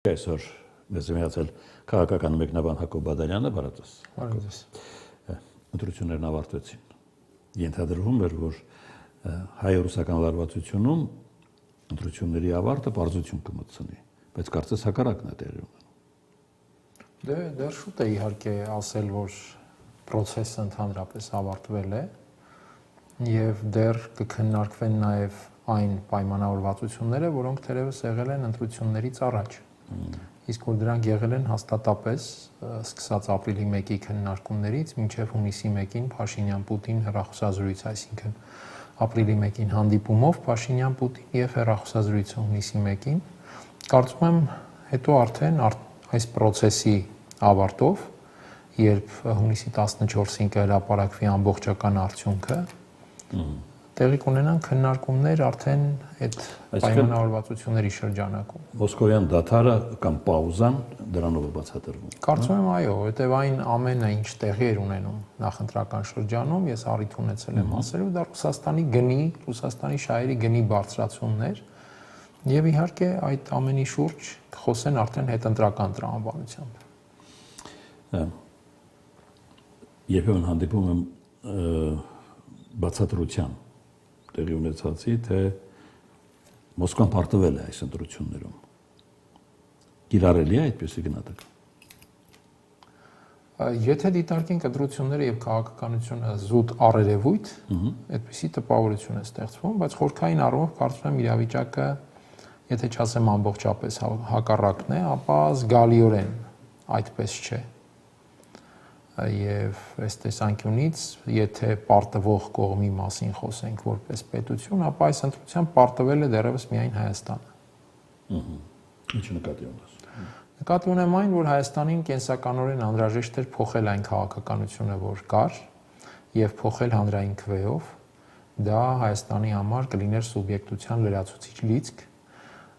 Այսօր մեզ միացել քաղաքական մեկնաբան Հակոբ Բադալյանը, բարոյս։ Բարոյս։ Ընտրություններն ավարտվեցին։ Ենթադրվում էր, որ հայ-ռուսական լարվածությունում ընտրությունների ավարտը պարզություն կմտցնի, բայց կարծես հակառակն է տեղի ունենում։ Դեռ շուտ է իհարկե ասել, որ process-ը ընդհանրապես ավարտվել է եւ դեռ կքննարկվեն նաեւ այն պայմանավորվածությունները, որոնք թերևս եղել են ընտրություններից առաջ։ Իսկ որ դրանք եղել են հաստատապես սկսած ապրիլի 1-ի քննարկումներից մինչև հունիսի 1-ին Փաշինյան-Պուտին հեռախոսազրույց, այսինքն ապրիլի 1-ին հանդիպումով Փաշինյան-Պուտին եւ հեռախոսազրույցը հունիսի 1-ին, կարծում եմ հետո արդեն այս process-ի ավարտով, երբ հունիսի 14-ին կհրապարակվի ամբողջական արդյունքը, տեղի կունենան քննարկումներ արդեն այդ պայմանավորվածությունների շրջանակում։ Մոսկովյան դադարը կամ պաուզան դրանով է բացատրվում։ Կարծում եմ այո, որտեղ այն ամենը, ինչ տեղի էր ունենում նախընտրական շրջանում, ես առիթ ունեցել եմ ասելու, դա Ռուսաստանի շահերի գնի բարձրացումն էր, եւ իհարկե այդ ամենի շուրջ կխոսեն արդեն հետընտրական տրամաբանությամբ։ Երբեմն հանդիպում եմ բացատրության տեղի ունեցածի, թե Մոսկվան պարտվել է այս ընտրություններում։ Կիրառելի է այդպիսի գնահատակ։ Եթե դիտարկենք ընտրությունները եւ քաղաքականությունը զուտ առերևույթ, այդպիսի տպավորություն է ստեղծվում, բայց խորքային առումով կարծում եմ իրավիճակը, եթե չասեմ ամբողջապես հակառակն է, ապա զգալիորեն այդպես չէ։ Եվ այս տեսանկյունից, եթե պարտվող կողմի մասին խոսենք որպես պետություն, ապա այս ընտրությամբ պարտվել է դեռևս միայն Հայաստանը։ Ինչ նկատի ունես։ Նկատի ունեմ այն, որ Հայաստանին կենսականորեն անհրաժեշտ էր փոխել այն քաղաքականությունը, որ կար, եւ փոխել հանրային քվեով, դա Հայաստանի համար կլիներ սուբյեկտության լրացուցիչ լիցք,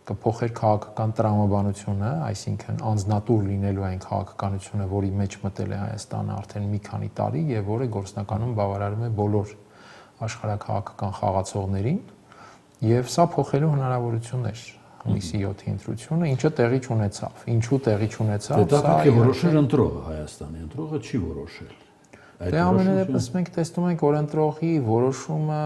կփոխեր քաղաքական տրամաբանությունը, այսինքն անձնատուր լինելու այն քաղաքականությունը, որի մեջ մտել է Հայաստանը արդեն մի քանի տարի եւ որը գործնականում բավարարում է բոլոր աշխարհաքաղաքական խաղացողներին, եւ սա փոխելու հնարավորություն էր հունիսի 7-ի ընտրությունը, ինչը տեղի չունեցավ։ Ինչու տեղի չունեցավ, դա պետք է որոշեր ընտրողը Հայաստանի, ընտրողը չի որոշել։ Դե ամենևս մենք տեսնում ենք, որ ընտրողի որոշումը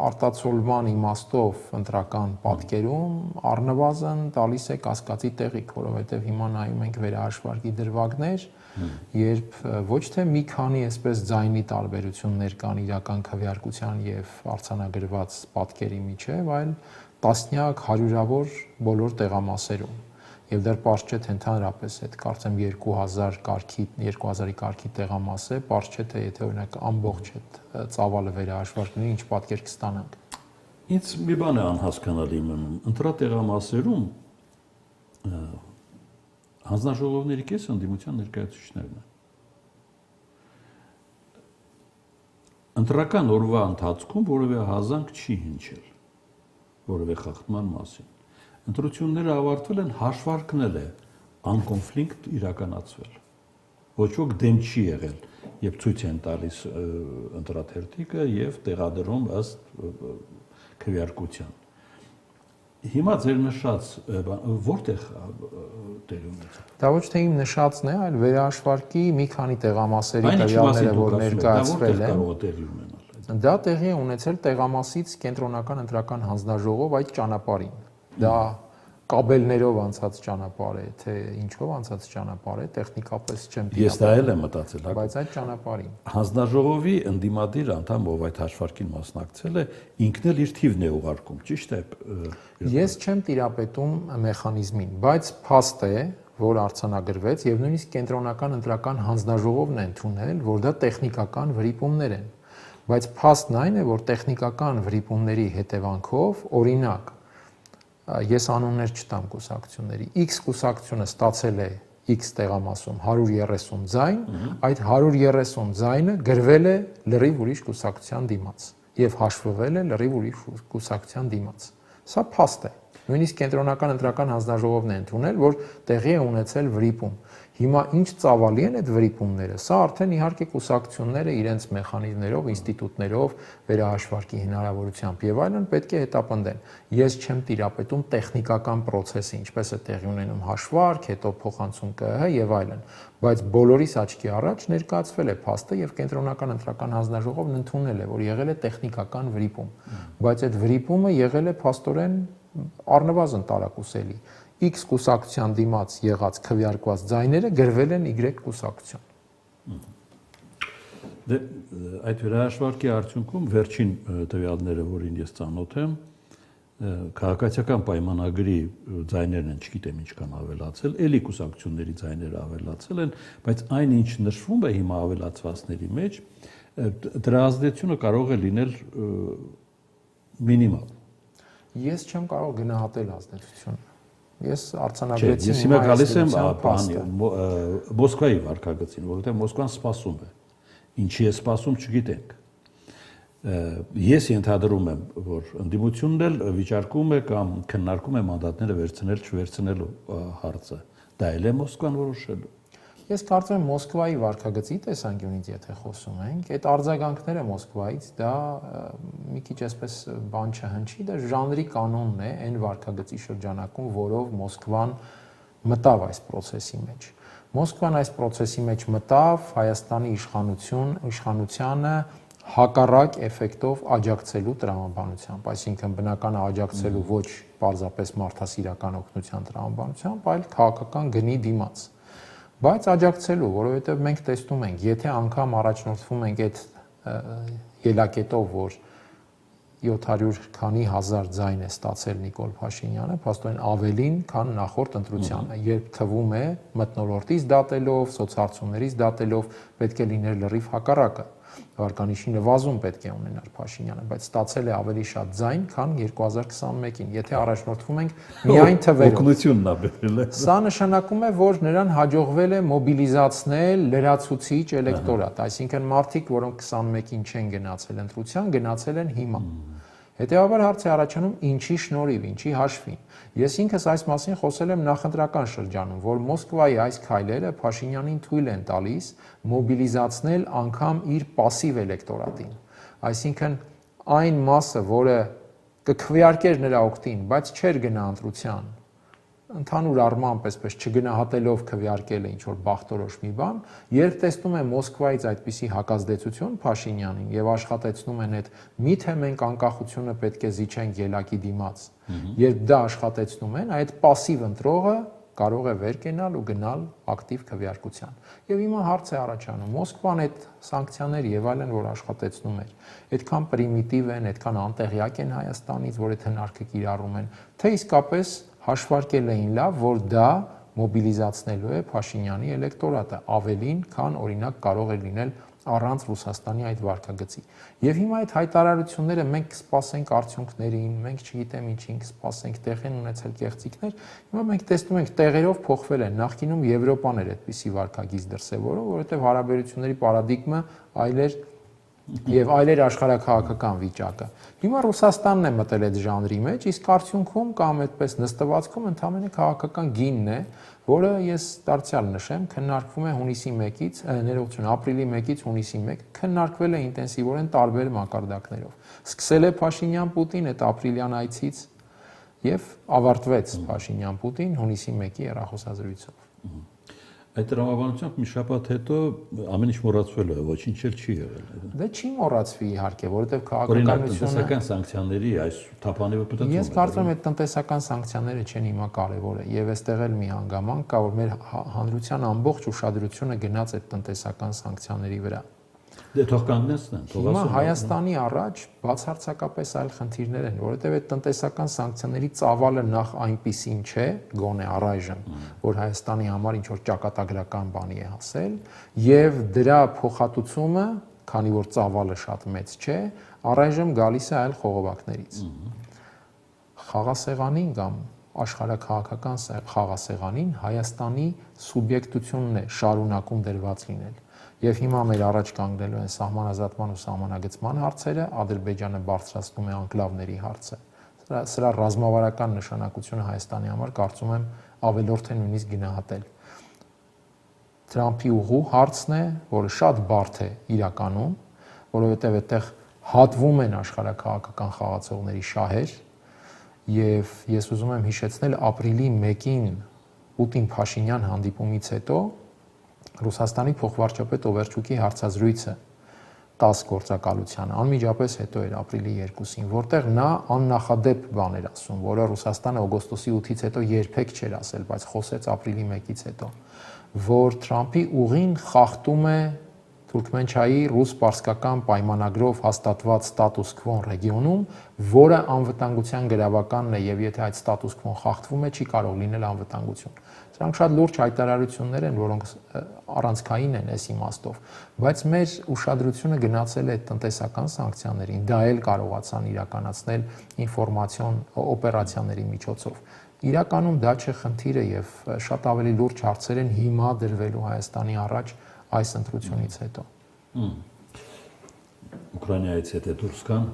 արտացոլման իմաստով ընտրական պատկերում առնվազն տալիս է կասկածի տեղիք, որովհետև հիմա նայում ենք վերահաշվարկի դրվագներ, երբ ոչ թե մի քանի այսպես ձայնի տարբերություններ կան իրական քվեարկության եւ արձանագրված պատկերի միջեւ, այլ տասնյակ, հարյուրավոր բոլոր տեղամասերում։ Եվ դեռ պարզ չէ թե ընդհանրապես այդ կարծեմ 2000-ի կարգի տեղամաս է, պարզ չէ թե եթե օրինակ ամբողջ այդ ծավալը վերահաշվարկների ինչ պատկեր կստանանք։ Ինձ մի բան է անհասկանալի մնում, ընտրատեղամասերում հանձնաժողովների կեսը ընդդիմության ներկայացուցիչներն են։ Ընտրական օրվա ընթացքում որևէ հազանգ չի հնչել որևէ խախտման մասին։ Ընտրությունները ավարտվել են, հաշվարկնել է անկոնֆլիկտ իրականացվել։ Ոչ ոք դեմ չի եղել, երբ ցույց են տալիս ընտրաթերթիկը եւ տեղադրում ըստ քվեարկության։ Հիմա ձեր նշած որտեղ տեղի ունեցավ։ Դա ոչ թե իմ նշածն է, այլ վերահաշվարկի մի քանի տեղամասերի տվյալները, որ ներկայացվել են։ Դա տեղի է ունեցել տեղամասից կենտրոնական ընտրական հանձնաժողով այդ ճանապարհին։ Դա կաբելներով անցած ճանապարհ է, թե ինչով անցած ճանապարհ է, տեխնիկապես չեմ տիրապետել։ Ես դա էլ եմ մտածել, բայց այդ ճանապարհին։ Հանձնաժողովի ընդդիմադիր անդամ, ով այդ հաշվարկին մասնակցել է, ինքն էլ իր թիվն է ուղարկում, ճիշտ է։ Ես չեմ տիրապետում մեխանիզմին, բայց փաստ է, որ արձանագրվեց եւ նույնիսկ կենտրոնական ընտրական հանձնաժողովն է ընդունել, որ դա տեխնիկական վրիպումներ են։ Բայց փաստն այն է, որ տեխնիկական վրիպումների հետևանքով, օրինակ, ես անուններ չտամ կուսակցությունների, X կուսակցությունը ստացել է X տեղամասում 130 ձայն, այդ 130 ձայնը գրվել է լրիվ ուրիշ կուսակցության դիմաց եւ հաշվվել է լրիվ ուրիշ կուսակցության դիմաց։ Սա փաստ է։ Նույնիսկ կենտրոնական ընտրական հանձնաժողովն է ընդունել, որ տեղի է ունեցել վրիպում։ Հիմա ինչ ծավալի են այդ վրիպումները։ Սա արդեն իհարկե կուսակցությունները իրենց մեխանիզմներով, ինստիտուտներով, վերահաշվարկի հնարավորությամբ եւ այլն պետք է հետապնդեն։ Ես չեմ տիրապետում տեխնիկական process-ը, ինչպես է տեղի ունենում հաշվարկ, հետո փոխանցում ԿՀ եւ այլն, բայց բոլորիս աչքի առաջ ներկայացվել է փաստը եւ կենտրոնական ընտրական հանձնաժողովն ընդունել է, որ եղել է տեխնիկական վրիպում, բայց այդ վրիպումը եղել է փաստորեն առնվազն տարակուսելի։ X կուսակցության դիմաց եղած քվեարկված ձայները գրվել են Y կուսակցություն։ Դե այդ վերահաշվարկի արդյունքում վերջին տվյալները, որին ես ծանոթ եմ, քաղաքացիական պայմանագրի ձայներն են, չգիտեմ ինչքան ավելացել, էլի կուսակցությունների ձայները ավելացել են, բայց այն ինչ նշվում է հիմա ավելացվածների մեջ, դրա ազդեցությունը կարող է լինել մինիմալ։ Ես չեմ կարող գնահատել ազդեցությունը։ Ես արձանագրեցի Ես հիմա գալիս եմ Մոսկվայի վարքագծին, որովհետև Մոսկվան սպասում է։ Ինչի է սպասում, չգիտենք։ Ես ենթադրում եմ, որ ընդդիմությունն էլ վիճարկում է կամ քննարկում է մանդատները վերցնել չվերցնելու հարցը։ Դա էլ է Մոսկվան որոշելու։ Ես կարծում եմ Մոսկվայի վարքագծի տեսանկյունից եթե խոսում ենք, այդ արձագանքները Մոսկվայից դա մի քիչ այսպես բան չհնչի, դա ժանրի կանոնն է այն վարքագծի շրջանակում, որով Մոսկվան մտավ այս process-ի մեջ։ Մոսկվան այս process-ի մեջ մտավ Հայաստանի իշխանությանը հակառակ էֆեկտով աջակցելու տրամաբանությամբ, այսինքն բնական է աջակցելու ոչ պարզապես մարդասիրական օգնության տրամաբանությամբ, այլ քաղաքական գնի դիմաց։ Բայց աջակցելու, որովհետև մենք տեսնում ենք, եթե անգամ առաջնորդվում ենք այդ ելակետով, որ 700 քանի հազար ձայն է ստացել Նիկոլ Փաշինյանը, փաստորեն ավելին, քան նախորդ ընտրությանը, երբ թվում է մթնոլորտից դատելով, սոցհարցումներից դատելով, պետք է լիներ լրիվ հակառակը։ Վարկանիշի նվազում պետք է ունենար Փաշինյանը, բայց ստացել է ավելի շատ ձայն, քան 2021-ին, եթե առաջնորդվում ենք միայն թվերով։ Օգնությունն է բերել է։ Սա նշանակում է, որ նրան հաջողվել է մոբիլիզացնել լրացուցիչ էլեկտորատ, այսինքն մարդիկ, որոնք 21-ին չեն գնացել ընտրության, գնացել են հիմա։ Հետևաբար հարց է առաջանում ինչի շնորհիվ, ինչի հաշվին։ Ես ինքս այս մասին խոսել եմ նախընտրական շրջանում, որ Մոսկվայի այս քայլերը Փաշինյանին թույլ են տալիս մոբիլիզացնել անգամ իր пассив էլեկտորատին։ Այսինքն այն մասը, որը կքվեարկեր նրա օգտին, բայց չէր գնա ընտրության, ընդհանուր առմամբ այսպես չգնահատելով քվեարկել է ինչ որ բախտորոշ մի բան, երբ տեսնում է Մոսկվայից այդպիսի հակազդեցություն Փաշինյանին եւ աշխատեցնում են այդ միթե մենք անկախությունը պետք է զիջենք ելակի դիմաց, երբ դա աշխատեցնում են, այդ пассив ընտրողը կարող է վեր կենալ ու գնալ ակտիվ քվեարկության։ Եվ հիմա հարց է առաջանում, Մոսկվան այդ սանկցիաներ եւ այլն, որ աշխատեցնում էր, այդքան պրիմիտիվ են, այդքան անտեղյակ են Հայաստանից, որ այդ հնարքը կիրառում են, թե իսկապես հաշվարկել էին լավ, որ դա մոբիլիզացնելու է Փաշինյանի էլեկտորատը ավելին, քան օրինակ կարող է լինել առանց Ռուսաստանի այդ վարկագծի։ Եվ հիմա այդ հայտարարությունները մենք կսպասենք արդյունքներին, մենք չգիտեմ ինչին կսպասենք, տեղ են ունեցել կեղծիքներ, հիմա մենք տեսնում ենք տեղերով փոխվել են, նախկինում Եվրոպան էր այդպիսի վարկագիծ դրսևորում, որովհետև հարաբերությունների պարադիգմը այլ էր եւ այլեր աշխարհակաղակական վիճակը։ Հիմա Ռուսաստանն է մտել այդ ժանրի մեջ, իսկ արդյունքում կամ այդպես նստվածքում ընդհանրապես քաղաքական գինն է, որը ես դարձյալ նշեմ, քննարկվում է հունիսի 1-ից, ներողություն, ապրիլի 1-ից հունիսի 1, քննարկվել է ինտենսիվորեն տարբեր մակարդակներով։ Սկսել է Փաշինյան-Պուտին այդ ապրիլյան այցից եւ ավարտվեց Փաշինյան-Պուտին հունիսի 1-ի հեռախոսազրույցով։ Այդ տրամաբանությամբ մի շաբաթ հետո ամեն ինչ մոռացվել է, ոչինչ էլ չի եղել։ Դե չի մոռացվի իհարկե, որովհետև քաղաքականությունը տնտեսական սանկցիաների այս թափանիվը պետք է։ Ես կարծում եմ այդ տնտեսական սանկցիաները չեն հիմա կարևորը եւ այստեղ էլ մի հանգամանք կա, որ մեր հանրության ամբողջ ուշադրությունը գնաց այդ տնտեսական սանկցիաների վրա։ Դե թող կանգնեցնեն, թող ասեն։ Հիմա Հայաստանի առաջ բացարձակապես այլ խնդիրներ են, որովհետև այդ տնտեսական սանկցիաների ծավալը նախ այնպիսին չէ, գոնե առայժմ, որ Հայաստանի համար ինչ որ ճակատագրական բանի է հասել, եւ դրա փոխհատուցումը, քանի որ ծավալը շատ մեծ չէ, առայժմ գալիս է այլ խողովակներից։ Խաղասեղանին կամ աշխարհակաղակական խաղասեղանին Հայաստանի սուբյեկտությունն է շարունակում դրված լինել։ Եվ հիմա մեր առաջ կանգնելու են սահմանազատման ու սահմանագծման հարցերը, Ադրբեջանը բարձրացնում է անկլավների հարցը, Սրա ռազմավարական նշանակությունը Հայաստանի համար կարծում եմ ավելորդ է նույնիսկ գնահատել։ Թրամփի ուղու հարցն է, որը շատ բարդ է իրականում, որովհետև այդտեղ հատվում են աշխարհաքաղաքական խաղացողների շահեր, եւ ես ուզում եմ հիշեցնել ապրիլի 1-ին Պուտին-Փաշինյան հանդիպումից հետո Ռուսաստանի փոխվարչապետ Օվերչուկի հարցազրույցը 10 գործակալության անմիջապես հետո էր ապրիլի 2-ին, որտեղ նա աննախադեպ բան էր ասում, որը Ռուսաստանը օգոստոսի 8-ից հետո երբեք չէր ասել, բայց խոսեց ապրիլի 1-ից հետո, որ Թրամփի ուղին խախտում է Թուրքմենչայի ռուս-պարսկական պայմանագրով հաստատված ստատուս քվոն ռեգիոնում, որը անվտանգության գրավականն է եւ եթե այդ ստատուս քվոն խախտվում է, չի կարող լինել անվտանգություն։ Սրանք շատ լուրջ հայտարարություններ են, որոնք առանցքային են այս իմաստով, բայց մեր ուշադրությունը գնացել է տնտեսական սանկցիաներին, դա էլ կարողացան իրականացնել ինֆորմացիոն օպերացիաների միջոցով։ Իրականում դա չէ խնդիրը եւ շատ ավելի լուրջ հարցեր են հիմա դրվելու Հայաստանի առաջ այս ընտրությունից հետո։ Ուկրաինայից հետո դուրս կան։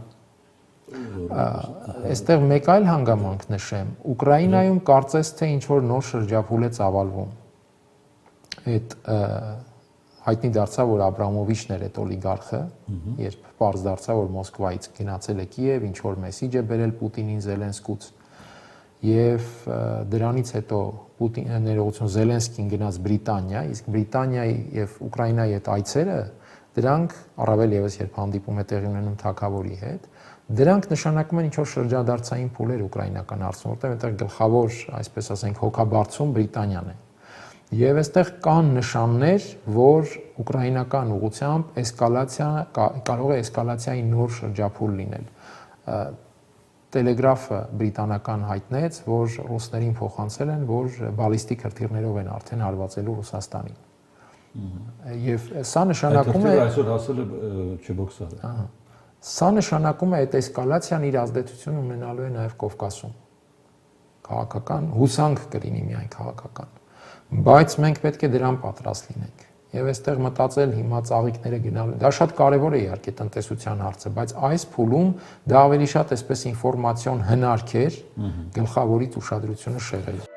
Այստեղ մեկ այլ հանգամանք նշեմ։ Ուկրաինայում կարծես թե ինչ որ նոր շրջափուլ է ծավալվում։ Այդ հայտնի դարձավ, որ Աբրամովիչն էր այդ օլիգարխը, երբ պարզ դարձավ, որ Մոսկվայից գնացել է Կիև, ինչ որ մեսիջ է բերել Պուտինին Զելենսկուց։ Եվ դրանից հետո ներողություն Զելենսկին գնաց Բրիտանիա, իսկ Բրիտանիայի եւ Ուկրաինայի այդ այցերը դրանք առավել եւս երբ հանդիպում է տեղի ունենում թագավորի հետ, դրանք նշանակում են ինչ որ շրջադարձային փուլեր ուկրաինական հարցում, որտեղ այդտեղ գլխավոր, այսպես ասենք, հոգաբարձում Բրիտանիան է։ Եվ այստեղ կան նշաններ, որ ուկրաինական ուղղությամբ էսկալացիա կարող է էսկալացիայի նոր շրջափուլ լինել։ Տելեգրաֆը բրիտանական հայտնեց, որ ռուսներին փոխանցել են, որ բալիստիկ հրթիռներով են արդեն հարվածելու Ռուսաստանին։ Եվ սա նշանակում է այսօր ասել է Չեբոքսարը։ Սա նշանակում է այդ էսկալացիան իր ազդեցությունը ունենալու է նաև Կովկասում։ Քաղաքական հուսանք կլինի միայն քաղաքական։ Բայց մենք պետք է դրան պատրաստ լինենք։ Եվ այստեղ մտածել հիմա ծաղիկները գնալու։ Դա շատ կարևոր է իհարկե տնտեսության հարցը, բայց այս փուլում դա ավելի շատ այսպես ինֆորմացիոն հնարք էր գլխավորից ուշադրությունը շեղել։